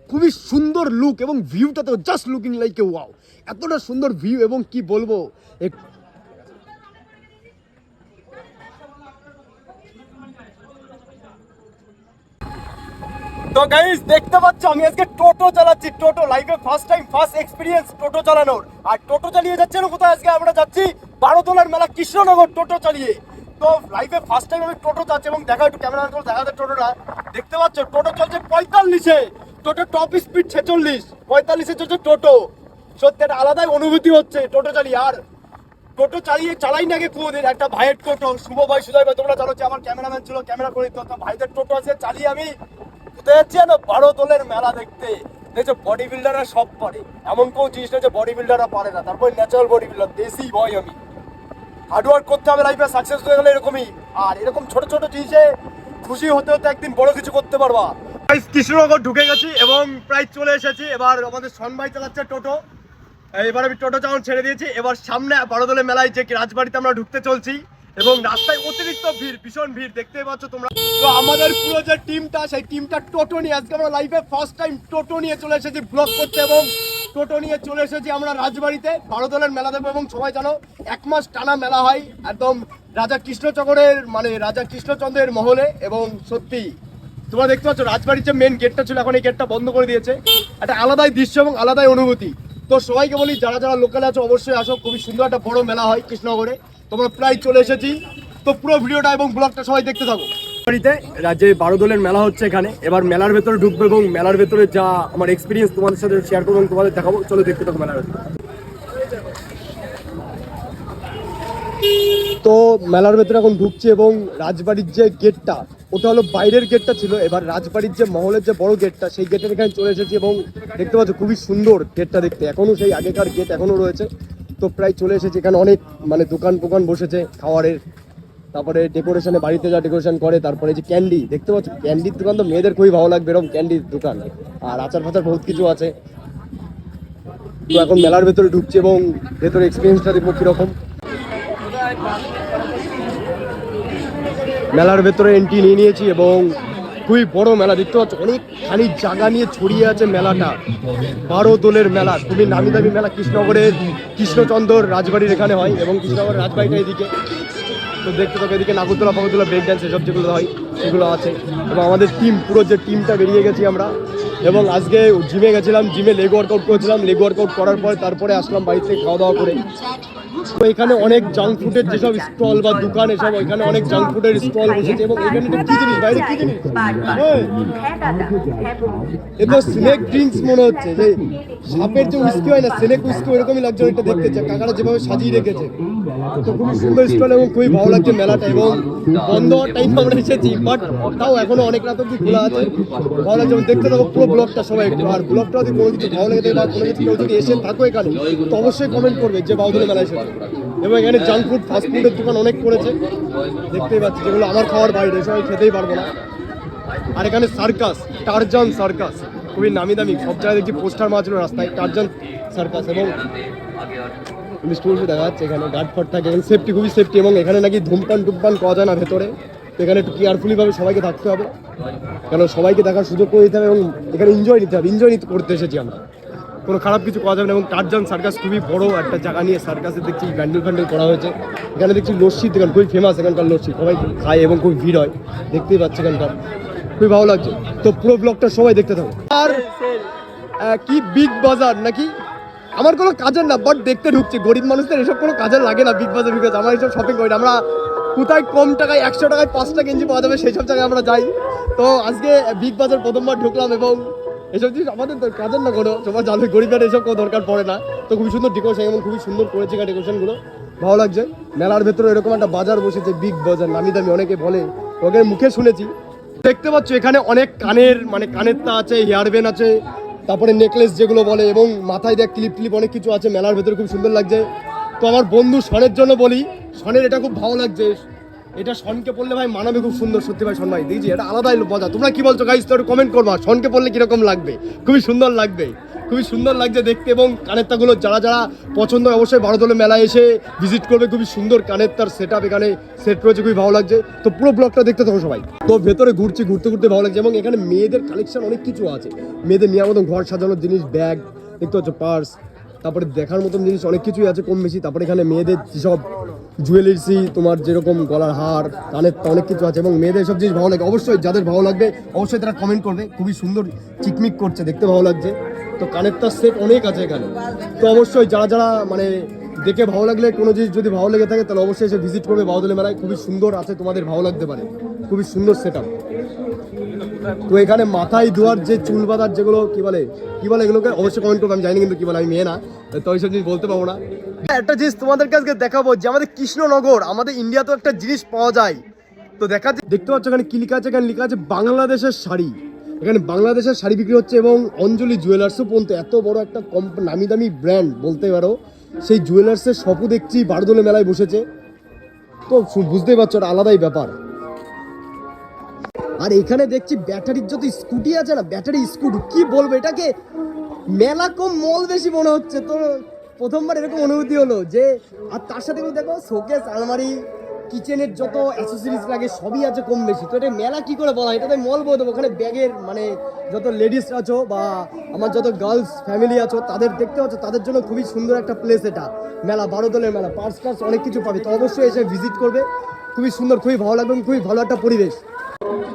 খুবই সুন্দর লুক এবং ভিউটা তো just looking like a wow, এতটা সুন্দর ভিউ এবং কি বলবো। তো গাইস দেখতে পাচ্ছ আমি আজকে টোটো চালাচ্ছি, টোটো লাইফে ফার্স্ট টাইম, ফার্স্ট এক্সপিরিয়েন্স টোটো চালানোর। আর টোটো চালিয়ে যাচ্ছেন কোথায়? আজকে আমরা যাচ্ছি বারোতলার মেলা কৃষ্ণনগর টোটো চালিয়ে। তো লাইফে ফার্স্ট টাইম আমি টোটো চালাচ্ছি এবং দেখা একটু ক্যামেরা দেখাতে টোটোটা দেখতে পাচ্ছ, টোটো চলছে 45-এ, টোটো টপ স্পিড 46, 45-এ চলছে টোটো। সত্যি একটা আলাদাই অনুভূতি হচ্ছে টোটো চালিয়ে। আর টোটো চালাই না আগে কোনোদিন, একটা ভাইয়ের টোটো, শুভ ভাই, সুজয় ভাই তোমরা চালাচ্ছে, আমার ক্যামেরাম্যান ছিল, ক্যামেরা করে দিত, ভাইদের টোটো আছে চালিয়ে আমি কোথায় যাচ্ছি না বারোতলের মেলা দেখতে। দেখছো বডি বিল্ডাররা সব পারে, এমন কোনো জিনিস নেই যে বডি বিল্ডাররা পারে না। তারপর ন্যাচারাল বডি বিল্ডার, দেশি বয় আমি। হার্ডওয়ার্ক করতে হবে লাইফে, সাকসেস হয়ে গেলে এরকমই। আর এরকম ছোট ছোট জিনিসে খুশি হতে হতে একদিন বড় কিছু করতে পারবা। কৃষ্ণনগর ঢুকে গেছি এবং প্রায় চলে এসেছি। এবার আমাদের সন ভাই চালাচ্ছে টোটো, এবার আমি টোটো চালানো ছেড়ে দিয়েছি। এবার সামনে বারোদলের মেলায় যে রাজবাড়িতে আমরা ঢুকতে চলছি এবং রাস্তায় অতিরিক্ত ভিড়, ভীষণ ভিড় দেখতেই পাচ্ছ তোমরা। তো আমাদের পুরো যে টিমটা, সেই টিমটা টোটো নিয়ে আজকে আমরা লাইফে ফার্স্ট টাইম টোটো নিয়ে চলে এসেছি ব্লগ করতে এবং টোটো নিয়ে চলে এসেছি আমরা রাজবাড়িতে বারোদলের মেলা দেখবো। এবং সবাই জানো 1 মাস টানা মেলা হয় একদম রাজা কৃষ্ণচন্দ্রের, মানে রাজা কৃষ্ণচন্দ্রের মহলে। এবং সত্যি তোমরা দেখতে পাচ্ছ রাজবাড়ির যে মেন গেটটা ছিল এখন এই গেটটা বন্ধ করে দিয়েছে। একটা আলাদাই দৃশ্য এবং আলাদাই অনুভূতি। তো সবাইকে বলি যারা যারা লোকালে আছো অবশ্যই আসো, খুবই সুন্দর একটা বড় মেলা হয় কৃষ্ণনগরে। তোমরা প্রায় চলে এসেছি, তো পুরো ভিডিওটা এবং ব্লগটা সবাই দেখতে থাকো। বাড়িতে যে বারোদলের মেলা হচ্ছে এখানে, এবার মেলার ভেতরে ঢুকবো এবং মেলার ভেতরে যা আমার এক্সপিরিয়েন্স তোমাদের সাথে শেয়ার করবো এবং তোমাদের দেখাবো। চলো দেখতে থাকো মেলার ভেতরে। তো মেলার ভেতরে এখন ঢুকছি এবং রাজবাড়ির যে গেটটা, ওটা হলো বাইরের গেটটা ছিল, এবার রাজবাড়ির যে মহলের যে বড় গেটটা, সেই গেটের এখানে চলে এসেছি এবং দেখতে পাচ্ছ খুবই সুন্দর গেটটা দেখতে, এখনো সেই আগেকার গেট এখনো রয়েছে। তো প্রায় চলে এসেছি, এখানে অনেক মানে দোকান টোকান বসেছে খাবারের, তারপরে ডেকোরেশনে বাড়িতে যা ডেকোরেশন করে, তারপরে যে ক্যান্ডি দেখতে পাচ্ছ, ক্যান্ডির দোকান তো মেয়েদের খুবই ভালো লাগবে, এরকম ক্যান্ডির দোকান। আর আচার ফাচার বহুত কিছু আছে। তো এখন মেলার ভেতরে ঢুকছি এবং ভেতরে এক্সপিরিয়েন্সটা দেখবো কিরকম। মেলার ভেতরে এন্ট্রি নিয়ে নিয়েছি এবং খুবই বড় মেলা দেখতে পাচ্ছ, অনেকখানি জায়গা নিয়ে ছড়িয়ে আছে মেলাটা। বারোদলের মেলা, খুবই নামি দামি মেলা, কৃষ্ণনগরের কৃষ্ণচন্দ্র রাজবাড়ির এখানে হয় এবং কৃষ্ণনগরের রাজবাড়িটা এদিকে। তো দেখতে থাকো, এদিকে নাগরদোলা ফাগরদোলা, ব্রেক ড্যান্স এসব যেগুলো হয় সেগুলো আছে। এবং আমাদের টিম, পুরো যে টিমটা বেরিয়ে গেছি আমরা। এবং আজকে জিমে গেছিলাম, জিমে লেগ ওয়ার্কআউট করেছিলাম, লেগ ওয়ার্কআউট করার পরে তারপরে আসলাম বাড়িতে খাওয়া দাওয়া করে। তো এখানে অনেক জাঙ্ক ফুডের যেসব স্টল বা দোকান, এসব এখানে অনেক জাঙ্ক ফুডের স্টল বসেছে। এবং এখানে কি জিনিস, বাইরে কি জিনিস, এটা স্নেক ড্রিঙ্কস মনে হচ্ছে, যে সাপের যে উইস্কি হয় না, স্নেক উইস্কি, ওইরকমই লাগছে ওইটা দেখতে, কাকারা যেভাবে সাজিয়ে রেখেছে। তো খুবই সুন্দর স্টল এবং খুবই ভালো লাগছে মেলাটা। এবং বন্ধ হওয়ার টাইম আমরা এসেছি, বাট তাও এখনো অনেক রাত অব্দি খোলা আছে, ভালো লাগছে। দেখতে থাকো পুরো ব্লগটা সবাই একটু। আর ব্লগটা যদি কোনো কিছু ভালো লেগে থাকে বা কোনো কিছু কেউ যদি এসে থাকো এখানে, তো অবশ্যই কমেন্ট করবে যে বারোদলের মেলা এসেছে। এবং এখানে জাঙ্ক ফুড, ফাস্ট ফুডের দোকান অনেক করেছে দেখতেই পাচ্ছি, যেগুলো আমার খাওয়ার বাইরে, সবাই খেতেই পারবো না। আর এখানে সার্কাস, টারজান সার্কাস, খুবই নামি দামি, সব জায়গায় দেখছি পোস্টার মারছিল রাস্তায়, টারজান সার্কাস। এবং স্টুল দেখা যাচ্ছে, এখানে গার্ড ফার্ড থাকে, এখানে সেফটি, খুবই সেফটি। এবং এখানে নাকি ধূমপান টুমপান করা যায় না ভেতরে, তো এখানে একটু কেয়ারফুলিভাবে সবাইকে থাকতে হবে, কেন সবাইকে দেখার সুযোগ করে দিতে হবে এবং এখানে এনজয় নিতে হবে। এনজয় করতে এসেছি আমরা, কোনো খারাপ কিছু করা যাবে না। এবং টারজান সার্কাস খুবই বড় একটা জায়গা নিয়ে সার্কাসে দেখছি ব্যান্ডেল ফ্যান্ডেল করা হয়েছে। এখানে দেখছি লস্যির দোকান, খুবই ফেমাস এখানকার লস্যি, সবাই খায় এবং খুবই ভিড় হয়, দেখতেই পাচ্ছি এখানকার, খুবই ভালো লাগছে। তো পুরো ব্লগটা সবাই দেখতে থাকো। আর কি বিগ বাজার নাকি, আমার কোনো কাজের না, বাট দেখতে ঢুকছি। গরিব মানুষদের এসব কোনো কাজের লাগে না বিগ বাজার, বিকজ আমরা এইসব শপিং করি না। আমরা কোথায় কম টাকায় 100 টাকায় 5টা গেঞ্জি পাওয়া যাবে সেই সব জায়গায় আমরা যাই। তো আজকে বিগ বাজার প্রথমবার ঢুকলাম এবং এসব জিনিস আমাদের কাজের না কোনো, তোমার জানো গরিবের এসব কোনো দরকার পড়ে না। তো খুবই সুন্দর ডেকোরেশন এবং খুবই সুন্দর করেছে ডেকোরেশনগুলো, ভালো লাগছে। মেলার ভেতরে এরকম একটা বাজার বসেছে, বিগ বাজার, নামি দামি, অনেকে বলে, ওকে মুখে শুনেছি। দেখতে পাচ্ছ এখানে অনেক কানের, মানে কানের তা আছে, হেয়ারব্যান্ড আছে, তারপরে নেকলেস যেগুলো বলে, এবং মাথায় দেখ ক্লিপ ক্লিপ অনেক কিছু আছে। মেলার ভেতরে খুব সুন্দর লাগছে। তো আমার বন্ধু শনের জন্য বলি, শনের এটা খুব ভালো লাগছে, এটা শনকে পড়লে ভাই মানাবে খুব সুন্দর। সত্যি ভাই শন ভাই দেখছি এটা আলাদাই মজা। তোমরা কি বলছো গাইস, তো একটু কমেন্ট করবা, শনকে পড়লে কিরকম লাগবে, খুবই সুন্দর লাগবে। খুবই সুন্দর লাগছে দেখতে। এবং কানের তাগুলো যারা যারা পছন্দ অবশ্যই বারোদলে মেলায় এসে ভিজিট করবে। খুবই সুন্দর কানের তার সেট আপ এখানে সেট রয়েছে, খুবই ভালো লাগছে। তো পুরো ব্লগটা দেখতে থাকো সবাই। তো ভেতরে ঘুরতে ঘুরতে ভালো লাগছে এবং এখানে মেয়েদের কালেকশন অনেক কিছু আছে। মেয়েদের নেওয়ার মতন ঘর সাজানোর জিনিস, ব্যাগ দেখতে পাচ্ছ, পার্স, তারপরে দেখার মতন জিনিস অনেক কিছুই আছে কম বেশি। তারপরে এখানে মেয়েদের যেসব জুয়েলারিসি, তোমার যেরকম গলার হার, কানের অনেক কিছু আছে এবং মেয়েদের সব জিনিস ভালো লাগে। অবশ্যই যাদের ভালো লাগবে অবশ্যই তারা কমেন্ট করবে। খুবই সুন্দর চিকমিক করছে, দেখতে ভালো লাগছে। তো কানের তার সেট অনেক আছে এখানে। তো অবশ্যই যারা যারা মানে দেখে ভালো লাগলে কোনো জিনিস যদি ভালো লেগে থাকে তাহলে অবশ্যই এসে ভিজিট করবে বারোদলে মেলায়। খুবই সুন্দর আছে, তোমাদের ভালো লাগতে পারে, খুবই সুন্দর সেট আপ। তো এখানে মাথায় ধোয়ার যে চুল বাঁধার যেগুলো কি বলে এগুলোকে অবশ্যই কমেন্ট করবো। আমি জানি কিন্তু কি বলে, আমি মেয়ে না, তো ওইসব জিনিস বলতে পারবো না। একটা জিনিস তোমাদের কাছে দেখাবো যে আমাদের কৃষ্ণনগর, আমাদের ইন্ডিয়াতেও একটা জিনিস পাওয়া যায়। তো দেখতে পাচ্ছ এখানে কি লেখা আছে, এখানে লেখা আছে বাংলাদেশের শাড়ি। এখানে বাংলাদেশের শাড়ি বিক্রি হচ্ছে এবং অঞ্জলি জুয়েলার্সও পর্যন্ত, এত বড় একটা নামি দামি ব্র্যান্ড বলতে পারো, সেই জুয়েলার্সের শপও দেখছি বারোদলে মেলায় বসেছে। তো বুঝতেই পারছো একটা আলাদাই ব্যাপার। আর এখানে দেখছি ব্যাটারির যত স্কুটি আছে না, ব্যাটারি স্কুটি কি বলবো, এটাকে মেলা কম মল বেশি মনে হচ্ছে। তো প্রথমবার এরকম অনুভূতি হলো যে। আর তার সাথে দেখো শোকেস, আলমারি, কিচেনের যত অ্যাসেসরিজ লাগে সবই আছে কম বেশি। তো এটা মেলা কি করে বলা, এটাতে মল বলতে ওখানে ব্যাগের মানে যত লেডিস আছো বা আমার যত গার্লস ফ্যামিলি আছো তাদের দেখতে পাচ্ছ, তাদের জন্য খুবই সুন্দর একটা প্লেস এটা মেলা, বারোদলের মেলা। পার্স টার্স অনেক কিছু পাবে, তো অবশ্যই এসে ভিজিট করবে। খুবই সুন্দর, খুবই ভালো লাগবে, খুবই ভালো একটা পরিবেশ।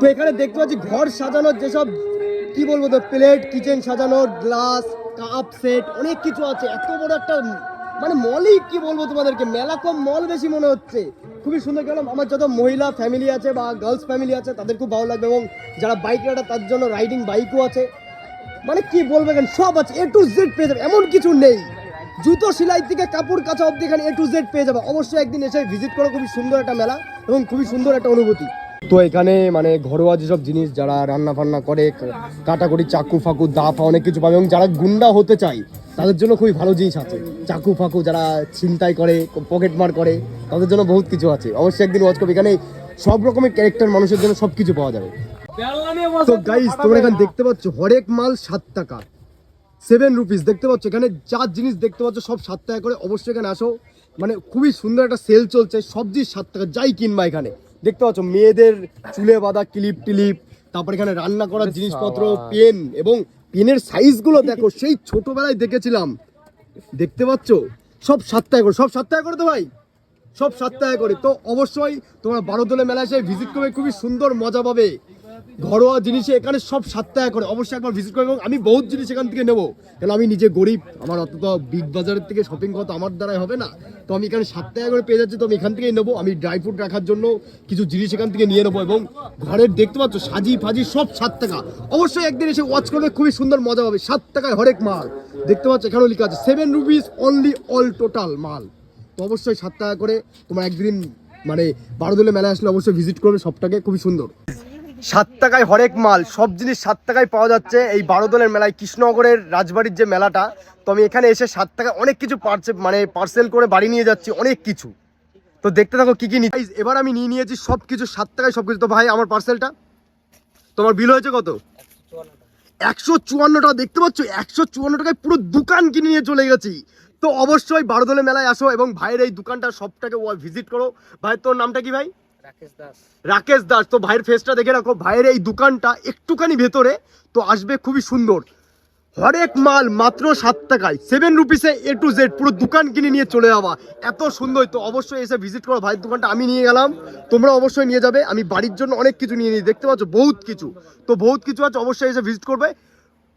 তো এখানে দেখতে পাচ্ছি ঘর সাজানোর যেসব কি বলবো, তো প্লেট, কিচেন সাজানোর, গ্লাস, কাপ সেট অনেক কিছু আছে। এত বড় একটা মানে মলই কি বলবো তোমাদেরকে, মেলা কম মল বেশি মনে হচ্ছে। খুবই সুন্দর গেলাম। আমার যত মহিলা ফ্যামিলি আছে বা গার্লস ফ্যামিলি আছে তাদের খুব ভালো লাগবে এবং যারা বাইক রাইডার তার জন্য রাইডিং বাইকও আছে। মানে কি বলবো, এখানে সব আছে, এ টু জেড পেয়ে যাবে, এমন কিছু নেই। জুতো সেলাই থেকে কাপড় কাচা অব্দি এখানে এ টু জেড পেয়ে যাবে। অবশ্যই একদিন এসে ভিজিট করো, খুবই সুন্দর একটা মেলা এবং খুবই সুন্দর একটা অনুভূতি। তো এখানে মানে ঘরোয়া যেসব জিনিস, যারা রান্না ফান্না করে, কাটাকুটি, চাকু ফাকু, দা ফা অনেক কিছু পাবে এবং যারা গুন্ডা হতে চায় তাদের জন্য খুবই ভালো জিনিস আছে। চাকু ফাকু, যারা ছিনতাই করে, পকেট মার করে, তাদের জন্য বহুত কিছু আছে। অবশ্যই একদিন ওয়াচ করবে, এখানে সব রকমের ক্যারেক্টার মানুষের জন্য সব কিছু পাওয়া যাবে। তো গাইস তোমরা এখানে দেখতে পাচ্ছ হরেক মাল 7 টাকা, 7 রুপিস। দেখতে পাচ্ছ এখানে যা জিনিস দেখতে পাচ্ছ সব 7 টাকা করে। অবশ্যই এখানে আসো, মানে খুবই সুন্দর একটা সেল চলছে, সব জিনিস 7 টাকা, যাই কিনবা এখানে। দেখতে পাচ্ছ মেয়েদের চুলে বাঁধা ক্লিপ টিলিপ, তারপর এখানে রান্না করার জিনিসপত্র, পেন, এবং পেনের সাইজগুলো দেখো সেই ছোটবেলায় দেখেছিলাম। দেখতে পাচ্ছ সব 7 টাকা করে, সব 7 টাকা করে তো ভাই, সব 7 টাকা করে। তো অবশ্যই তোমরা বারোদলে মেলায় এসে ভিজিট করবে, খুবই সুন্দর মজা পাবে। ঘরোয়া জিনিসে এখানে সব 7 টাকা করে, অবশ্যই একবার ভিজিট করবে। এবং আমি বহুত জিনিস এখান থেকে নেবো, কারণ আমি নিজে গরিব, আমার অতটা বিগ বাজারের থেকে শপিং করা তো আমার দ্বারাই হবে না। তো আমি এখানে 7 টাকা করে পেয়ে যাচ্ছি, তো আমি এখান থেকেই নেবো। আমি ড্রাই ফ্রুট রাখার জন্য কিছু জিনিস এখান থেকে নিয়ে নেবো এবং ঘরের দেখতে পাচ্ছ সাজি ফাজি সব 7 টাকা। অবশ্যই একদিন এসে ওয়াচ করবে, খুবই সুন্দর মজা পাবে। 7 টাকায় হরেক মাল দেখতে পাচ্ছ, এখানেও লেখা আছে 7 রুপিস অনলি অল টোটাল মাল। তো অবশ্যই 7 টাকা করে তোমরা একদিন মানে বারোদলে মেলায় আসলে অবশ্যই ভিজিট করবে সবটাকে, খুবই সুন্দর। 7 টাকায় হরেক মাল, সব জিনিস 7 টাকায় পাওয়া যাচ্ছে এই বারোদলের মেলায়, কৃষ্ণনগরের রাজবাড়ির যে মেলাটা। তো আমি এখানে এসে 7 টাকায় অনেক কিছু পার্সেল করে বাড়ি নিয়ে যাচ্ছি, অনেক কিছু। তো দেখতে থাকো কি কি নিয়ে। এবার আমি নিয়েছি সব কিছু 7 টাকায় সব কিছু। তো ভাই আমার পার্সেলটা, তোমার বিল হয়েছে কত? 154 টাকা। দেখতে পাচ্ছ 154 টাকায় পুরো দোকান কিনে নিয়ে চলে গেছি। তো অবশ্যই বারোদলে মেলায় আসো এবং ভাইয়ের এই দোকানটা সবটাকে ভিজিট করো। ভাই তোর নামটা কি ভাই? রাকেশ দাস। তো ভাইয়ের ফেসটা দেখে রাখো। ভাইয়ের এই দোকানটা একটুখানি ভেতরে, তো আসবে, খুবই সুন্দর। হরেক মাল মাত্র 7 টাকায়, 7 রুপিসে এ টু জেড পুরো দোকান কিনে নিয়ে চলে যাওয়া, এত সুন্দর। তো অবশ্যই এসে ভিজিট করো। ভাইয়ের দোকানটা আমি নিয়ে গেলাম, তোমরা অবশ্যই নিয়ে যাবে। আমি বাড়ির জন্য অনেক কিছু নিয়ে নিই, দেখতে পাচ্ছ বহুত কিছু। তো বহুত কিছু আছে, অবশ্যই এসে ভিজিট করবে।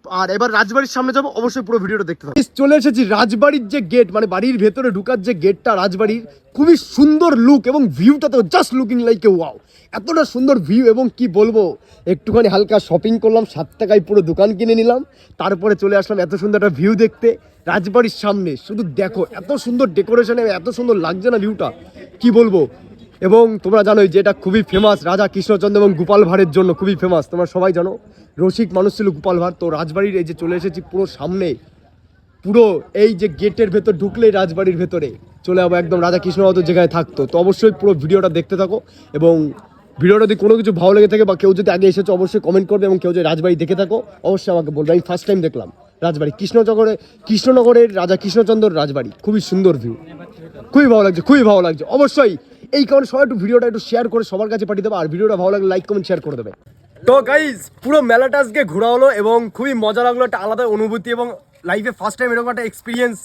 আর এবার রাজবাড়ির সামনে যাবো, অবশ্যই পুরো ভিডিওটা দেখতে থাকো। চলে এসেছি রাজবাড়ির যে গেট, মানে বাড়ির ভেতরে ঢুকার যে গেটটা রাজবাড়ির, খুবই সুন্দর লুক এবং ভিউটা তো just looking like a wow, এতটা সুন্দর ভিউ। এবং কি বলবো, একটুখানি হালকা শপিং করলাম, 7 টাকায় পুরো দোকান কিনে নিলাম, তারপরে চলে আসলাম এত সুন্দর একটা ভিউ দেখতে রাজবাড়ির সামনে। শুধু দেখো এত সুন্দর ডেকোরেশনে, এত সুন্দর লাগছে না ভিউটা, কি বলবো। এবং তোমরা জানোই যে এটা খুবই ফেমাস, রাজা কৃষ্ণচন্দ্র এবং গোপাল ভাঁড়ের জন্য খুবই ফেমাস, তোমরা সবাই জানো। রসিক মানুষ ছিল গোপাল ভাঁড়। তো রাজবাড়ির এই যে চলে এসেছি পুরো সামনে, পুরো এই যে গেটের ভেতর ঢুকলেই রাজবাড়ির ভেতরে চলে যাবো, একদম রাজা কৃষ্ণচন্দ্র যেখানে থাকতো। তো অবশ্যই পুরো ভিডিওটা দেখতে থাকো এবং ভিডিওটা যদি কোনো কিছু ভালো লেগে থাকে বা কেউ যদি আগে এসেছো অবশ্যই কমেন্ট করবে, এবং কেউ যদি রাজবাড়ি দেখে থাকো অবশ্যই আমাকে বলবে। আমি ফার্স্ট টাইম দেখলাম, রাজবাড়ি, কৃষ্ণনগরের রাজা কৃষ্ণচন্দ্র রাজবাড়ি। খুবই সুন্দর ভিউ, খুবই ভালো লাগছে, খুবই ভালো লাগছে। অবশ্যই এই কারণে সবাই একটু ভিডিওটা একটু শেয়ার করে সবার কাছে পাঠিয়ে দেবে, আর ভিডিওটা ভালো লাগলে লাইক কমেন্ট শেয়ার করে দেবে। তো গাইজ পুরো মেলাটা আজকে ঘোরা হলো এবং খুবই মজা লাগলো, একটা আলাদা অনুভূতি এবং লাইফে ফার্স্ট টাইম এরকম একটা এক্সপিরিয়েন্স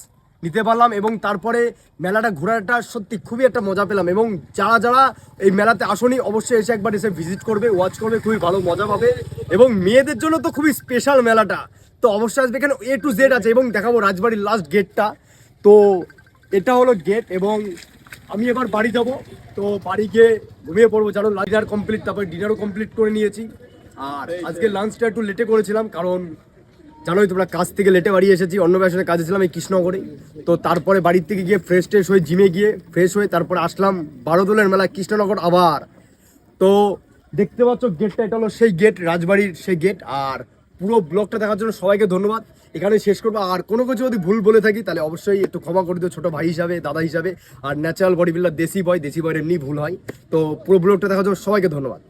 নিতে পারলাম। এবং তারপরে মেলাটা ঘোরাটা সত্যি খুবই একটা মজা পেলাম। এবং যারা যারা এই মেলাতে আসনি অবশ্যই এসে একবার এসে ভিজিট করবে, ওয়াচ করবে, খুবই ভালো মজা পাবে। এবং মেয়েদের জন্য তো খুবই স্পেশাল মেলাটা, তো অবশ্যই আসবে। এখানে A to Z আছে এবং দেখাবো রাজবাড়ির লাস্ট গেটটা। তো এটা হলো গেট এবং আমি এবার বাড়ি যাব। তো বাড়ি গিয়ে ঘুমিয়ে পড়বো, জানো ডিনার কমপ্লিট, তারপরে ডিনারও কমপ্লিট করে নিয়েছি। আর আজকে লাঞ্চটা একটু লেটে করেছিলাম, কারণ জানোই তোমরা কাজ থেকে লেটে বাড়ি এসেছি, অন্নপ্রাশনে কাজে ছিলাম এই কৃষ্ণনগরে। তো তারপরে বাড়ির থেকে গিয়ে ফ্রেশ ট্রেশ হয়ে জিমে গিয়ে ফ্রেশ হয়ে তারপরে আসলাম বারোদোলের মেলা কৃষ্ণনগর আবার। তো দেখতে পাচ্ছ গেটটা, এটা হলো সেই গেট, রাজবাড়ির সেই গেট। আর পুরো ব্লগটা দেখার জন্য সবাইকে ধন্যবাদ, এখানে শেষ করবো। আর কোনো কিছু যদি ভুল বলে থাকি তাহলে অবশ্যই একটু ক্ষমা করে দিও, ছোটো ভাই হিসাবে, দাদা হিসাবে। আর ন্যাচারাল বডি বিল্ডার দেশি বয়ের এমনি ভুল হয়। তো পুরো ব্লগটা দেখার জন্য সবাইকে ধন্যবাদ।